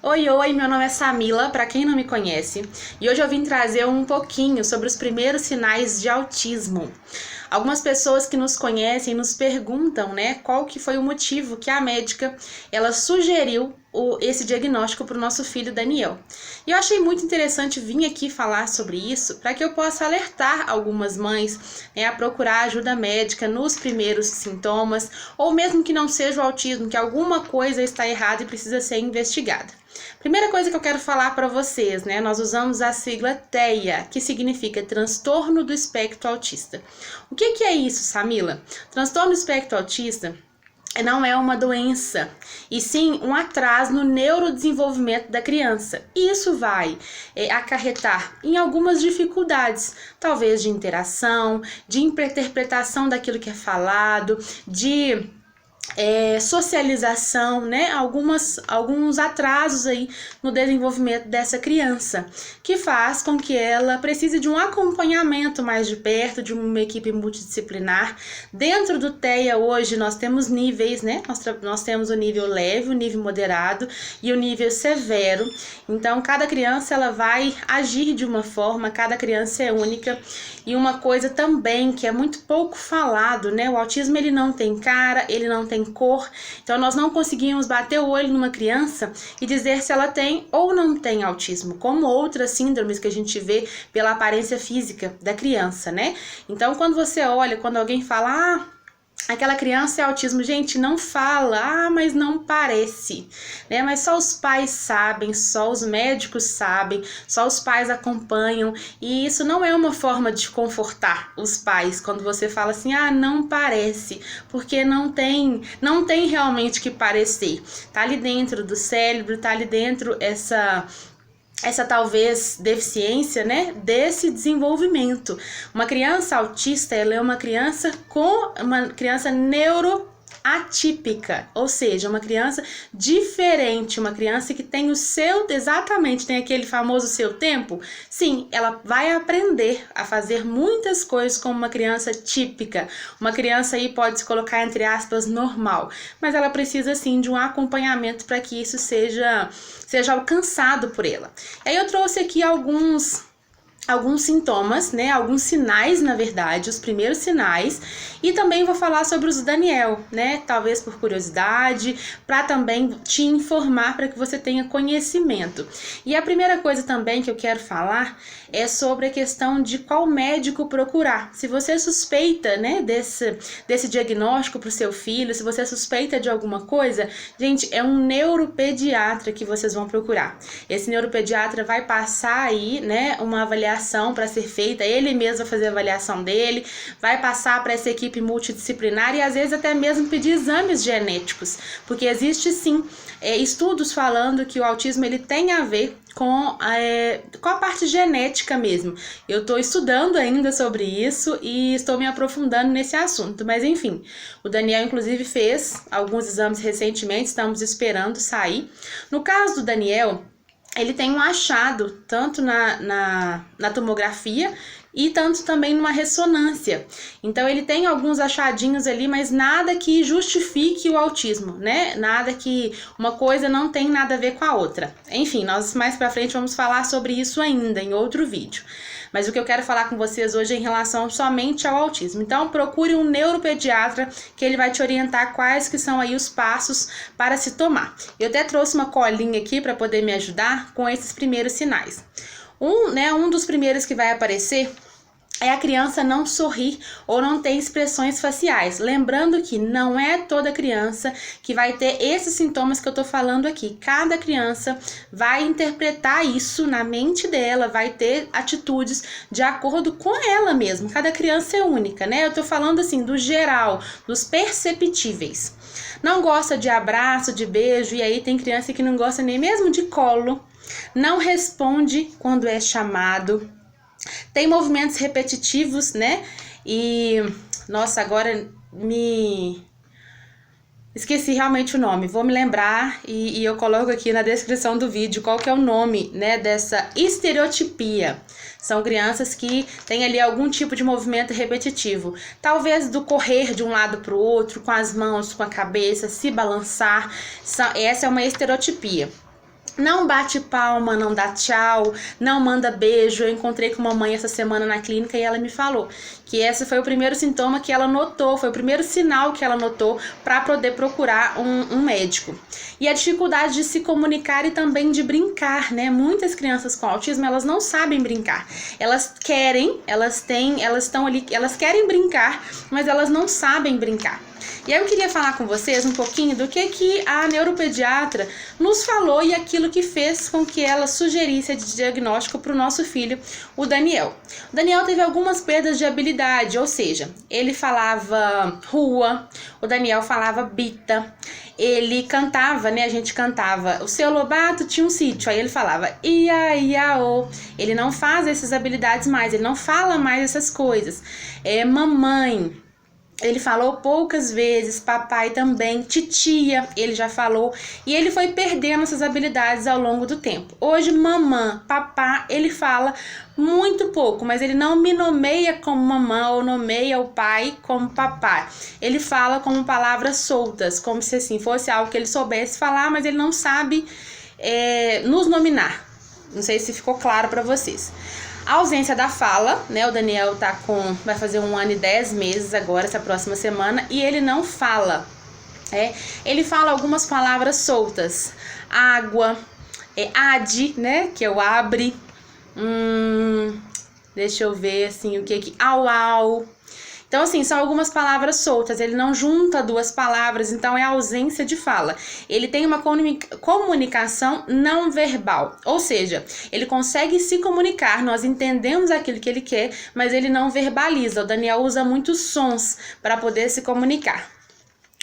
Oi, oi, meu nome é Samila, para quem não me conhece, e hoje eu vim trazer um pouquinho sobre os primeiros sinais de autismo. Algumas pessoas que nos conhecem nos perguntam, né, qual que foi o motivo que a médica ela sugeriu esse diagnóstico para o nosso filho Daniel. E eu achei muito interessante vir aqui falar sobre isso para que eu possa alertar algumas mães, né, a procurar ajuda médica nos primeiros sintomas, ou mesmo que não seja o autismo, que alguma coisa está errada e precisa ser investigada. Primeira coisa que eu quero falar para vocês, né? Nós usamos a sigla TEA, que significa transtorno do espectro autista. O que é isso, Samila? Transtorno do espectro autista não é uma doença, e sim um atraso no neurodesenvolvimento da criança. E isso vai acarretar em algumas dificuldades, talvez de interação, de interpretação daquilo que é falado, de socialização, né? Alguns atrasos aí no desenvolvimento dessa criança, que faz com que ela precise de um acompanhamento mais de perto, de uma equipe multidisciplinar. Dentro do TEA hoje nós temos níveis, né? Nós temos o nível leve, o nível moderado e o nível severo. Então cada criança ela vai agir de uma forma, cada criança é única. E uma coisa também que é muito pouco falado, né? O autismo ele não tem cara, ele não tem cor, então nós não conseguimos bater o olho numa criança e dizer se ela tem ou não tem autismo, como outras síndromes que a gente vê pela aparência física da criança, né? Então quando você olha, quando alguém fala, aquela criança é autismo, gente, não fala, mas não parece, né? Mas só os pais sabem, só os médicos sabem, só os pais acompanham, e isso não é uma forma de confortar os pais quando você fala assim, não parece, porque não tem realmente que parecer. Tá ali dentro do cérebro, tá ali dentro essa talvez deficiência, né, desse desenvolvimento. Uma criança autista, ela é uma criança neuroatípica, ou seja, uma criança diferente, uma criança que tem tem aquele famoso seu tempo. Sim, ela vai aprender a fazer muitas coisas como uma criança típica. Uma criança aí pode se colocar entre aspas normal, mas ela precisa sim de um acompanhamento para que isso seja alcançado por ela. Aí eu trouxe aqui alguns sintomas, né? Alguns sinais, na verdade, os primeiros sinais, e também vou falar sobre os Daniel, né? Talvez por curiosidade, para também te informar, para que você tenha conhecimento. E a primeira coisa também que eu quero falar é sobre a questão de qual médico procurar. Se você suspeita, né, desse diagnóstico para o seu filho, se você suspeita de alguma coisa, gente, é um neuropediatra que vocês vão procurar. Esse neuropediatra vai passar aí, né, uma avaliação para ser feita, ele mesmo vai fazer a avaliação dele, vai passar para essa equipe multidisciplinar e às vezes até mesmo pedir exames genéticos, porque existe sim estudos falando que o autismo ele tem a ver com a parte genética mesmo. Eu estou estudando ainda sobre isso e estou me aprofundando nesse assunto, mas enfim, o Daniel inclusive fez alguns exames recentemente, estamos esperando sair. No caso do Daniel, ele tem um achado tanto na tomografia e tanto também numa ressonância. Então ele tem alguns achadinhos ali, mas nada que justifique o autismo, né? Nada que uma coisa não tem nada a ver com a outra. Enfim, nós mais pra frente vamos falar sobre isso ainda em outro vídeo. Mas o que eu quero falar com vocês hoje é em relação somente ao autismo. Então procure um neuropediatra que ele vai te orientar quais que são aí os passos para se tomar. Eu até trouxe uma colinha aqui para poder me ajudar com esses primeiros sinais. Um dos primeiros que vai aparecer é a criança não sorrir ou não ter expressões faciais. Lembrando que não é toda criança que vai ter esses sintomas que eu tô falando aqui. Cada criança vai interpretar isso na mente dela, vai ter atitudes de acordo com ela mesma. Cada criança é única, né? Eu tô falando assim do geral, dos perceptíveis. Não gosta de abraço, de beijo, e aí tem criança que não gosta nem mesmo de colo. Não responde quando é chamado. Tem movimentos repetitivos, né? E, nossa, agora esqueci realmente o nome. Vou me lembrar e eu coloco aqui na descrição do vídeo qual que é o nome, né, dessa estereotipia. São crianças que têm ali algum tipo de movimento repetitivo. Talvez do correr de um lado para o outro, com as mãos, com a cabeça, se balançar. Essa é uma estereotipia. Não bate palma, não dá tchau, não manda beijo. Eu encontrei com uma mãe essa semana na clínica e ela me falou que esse foi o primeiro sintoma que ela notou, foi o primeiro sinal que ela notou para poder procurar um médico. E a dificuldade de se comunicar e também de brincar, né? Muitas crianças com autismo, elas não sabem brincar. Elas querem, elas estão ali, elas querem brincar, mas elas não sabem brincar. E aí eu queria falar com vocês um pouquinho do que a neuropediatra nos falou e aquilo que fez com que ela sugerisse de diagnóstico para o nosso filho, o Daniel. O Daniel teve algumas perdas de habilidade, ou seja, ele falava rua, o Daniel falava bita, ele cantava, né? A gente cantava, o seu Lobato tinha um sítio, aí ele falava ia, ia, o. Ele não faz essas habilidades mais, ele não fala mais essas coisas. Mamãe. Ele falou poucas vezes, papai também, titia, ele já falou, e ele foi perdendo essas habilidades ao longo do tempo. Hoje, mamã, papá, ele fala muito pouco, mas ele não me nomeia como mamã ou nomeia o pai como papai. Ele fala como palavras soltas, como se assim fosse algo que ele soubesse falar, mas ele não sabe nos nominar. Não sei se ficou claro para vocês. A ausência da fala, né? O Daniel vai fazer 1 ano e 10 meses agora, essa próxima semana, e ele não fala. Ele fala algumas palavras soltas. Água, ad, né? Que é o abre. Deixa eu ver assim, o que au. Então, assim, são algumas palavras soltas, ele não junta 2 palavras, então é a ausência de fala. Ele tem uma comunicação não verbal, ou seja, ele consegue se comunicar, nós entendemos aquilo que ele quer, mas ele não verbaliza. O Daniel usa muitos sons para poder se comunicar.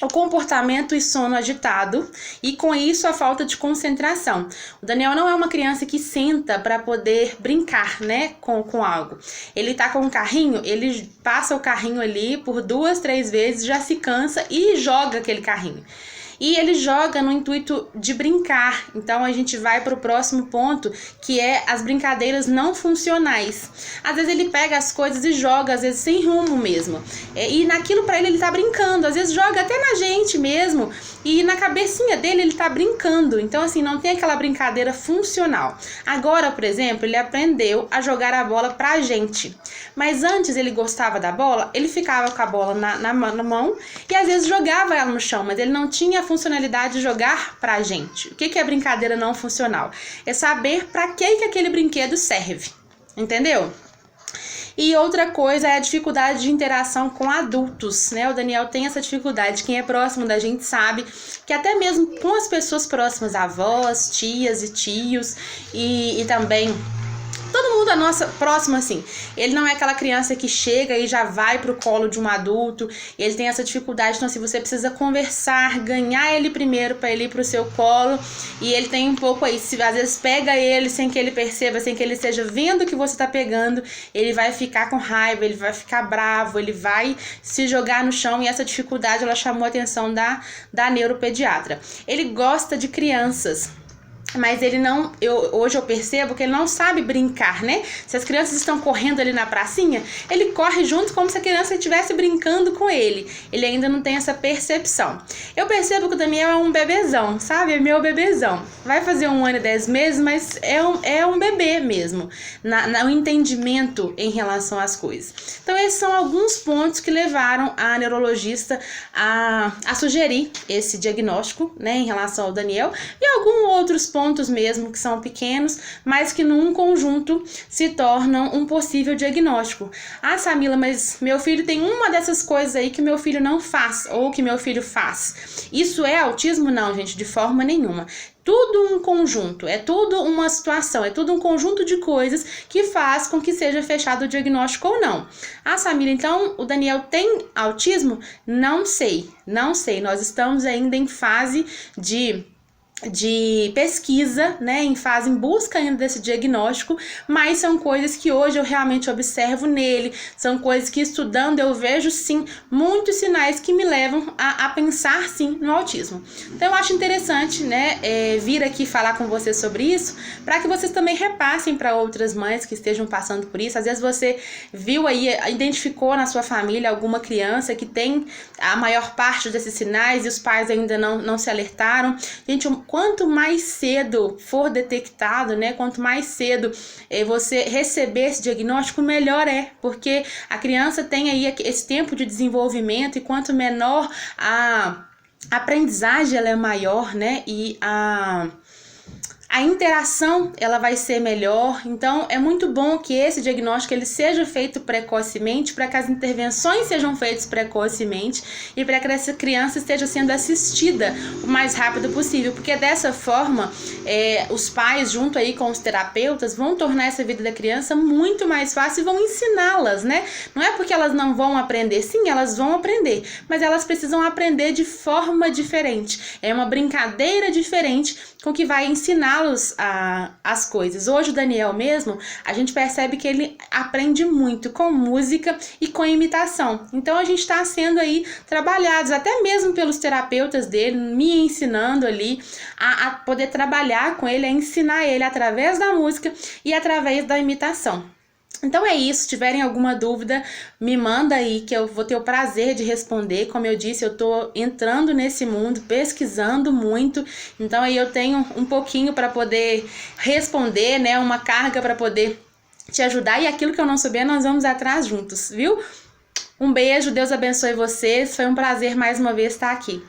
O comportamento e sono agitado, e com isso a falta de concentração. O Daniel não é uma criança que senta para poder brincar, né, com algo. Ele tá com um carrinho, ele passa o carrinho ali por 2, 3 vezes, já se cansa e joga aquele carrinho. E ele joga no intuito de brincar. Então a gente vai para o próximo ponto, que é as brincadeiras não funcionais. Às vezes ele pega as coisas e joga, às vezes sem rumo mesmo. E naquilo para ele tá brincando. Às vezes joga até na gente mesmo. E na cabecinha dele ele tá brincando. Então assim, não tem aquela brincadeira funcional. Agora, por exemplo, ele aprendeu a jogar a bola pra gente. Mas antes ele gostava da bola, ele ficava com a bola na mão e às vezes jogava ela no chão, mas ele não tinha a funcionalidade de jogar pra gente. O que é brincadeira não funcional? É saber pra que aquele brinquedo serve, entendeu? E outra coisa é a dificuldade de interação com adultos, né? O Daniel tem essa dificuldade. Quem é próximo da gente sabe que até mesmo com as pessoas próximas, avós, tias e tios e também todo mundo nossa próximo assim. Ele não é aquela criança que chega e já vai pro colo de um adulto. Ele tem essa dificuldade, então assim, você precisa conversar, ganhar ele primeiro para ele ir pro seu colo. E ele tem um pouco aí, se às vezes pega ele sem que ele perceba, sem que ele esteja vendo que você tá pegando, ele vai ficar com raiva, ele vai ficar bravo, ele vai se jogar no chão. E essa dificuldade, ela chamou a atenção da neuropediatra. Ele gosta de crianças, mas ele não, hoje eu percebo que ele não sabe brincar, né? Se as crianças estão correndo ali na pracinha, ele corre junto como se a criança estivesse brincando com ele. Ele ainda não tem essa percepção. Eu percebo que o Daniel é um bebezão, sabe? É meu bebezão. Vai fazer 1 ano e 10 meses, mas é um bebê mesmo, no entendimento em relação às coisas. Então esses são alguns pontos que levaram a neurologista a sugerir esse diagnóstico, né, em relação ao Daniel, e alguns outros pontos mesmo que são pequenos, mas que num conjunto se tornam um possível diagnóstico. Ah, Samila, mas meu filho tem uma dessas coisas aí que meu filho não faz, ou que meu filho faz. Isso é autismo? Não, gente, de forma nenhuma. Tudo um conjunto, é tudo uma situação, é tudo um conjunto de coisas que faz com que seja fechado o diagnóstico ou não. Ah, Samila, então o Daniel tem autismo? Não sei. Nós estamos ainda em fase de pesquisa, né, em busca ainda desse diagnóstico, mas são coisas que hoje eu realmente observo nele, são coisas que estudando eu vejo sim muitos sinais que me levam a pensar sim no autismo. Então eu acho interessante, né, vir aqui falar com vocês sobre isso, para que vocês também repassem para outras mães que estejam passando por isso. Às vezes você viu aí, identificou na sua família alguma criança que tem a maior parte desses sinais e os pais ainda não se alertaram. Gente, quanto mais cedo for detectado, né, quanto mais cedo você receber esse diagnóstico, melhor é, porque a criança tem aí esse tempo de desenvolvimento e quanto menor a aprendizagem ela é maior, né, e a interação ela vai ser melhor. Então é muito bom que esse diagnóstico ele seja feito precocemente, para que as intervenções sejam feitas precocemente e para que essa criança esteja sendo assistida o mais rápido possível, porque dessa forma os pais junto aí com os terapeutas vão tornar essa vida da criança muito mais fácil e vão ensiná-las, né? Não é porque elas não vão aprender, sim, elas vão aprender, mas elas precisam aprender de forma diferente. É uma brincadeira diferente com que vai ensiná-los as coisas. Hoje o Daniel mesmo, a gente percebe que ele aprende muito com música e com imitação. Então a gente está sendo aí trabalhados, até mesmo pelos terapeutas dele, me ensinando ali a poder trabalhar com ele, a ensinar ele através da música e através da imitação. Então é isso, se tiverem alguma dúvida, me manda aí que eu vou ter o prazer de responder. Como eu disse, eu tô entrando nesse mundo, pesquisando muito, então aí eu tenho um pouquinho para poder responder, né, uma carga para poder te ajudar, e aquilo que eu não souber nós vamos atrás juntos, viu? Um beijo, Deus abençoe vocês, foi um prazer mais uma vez estar aqui.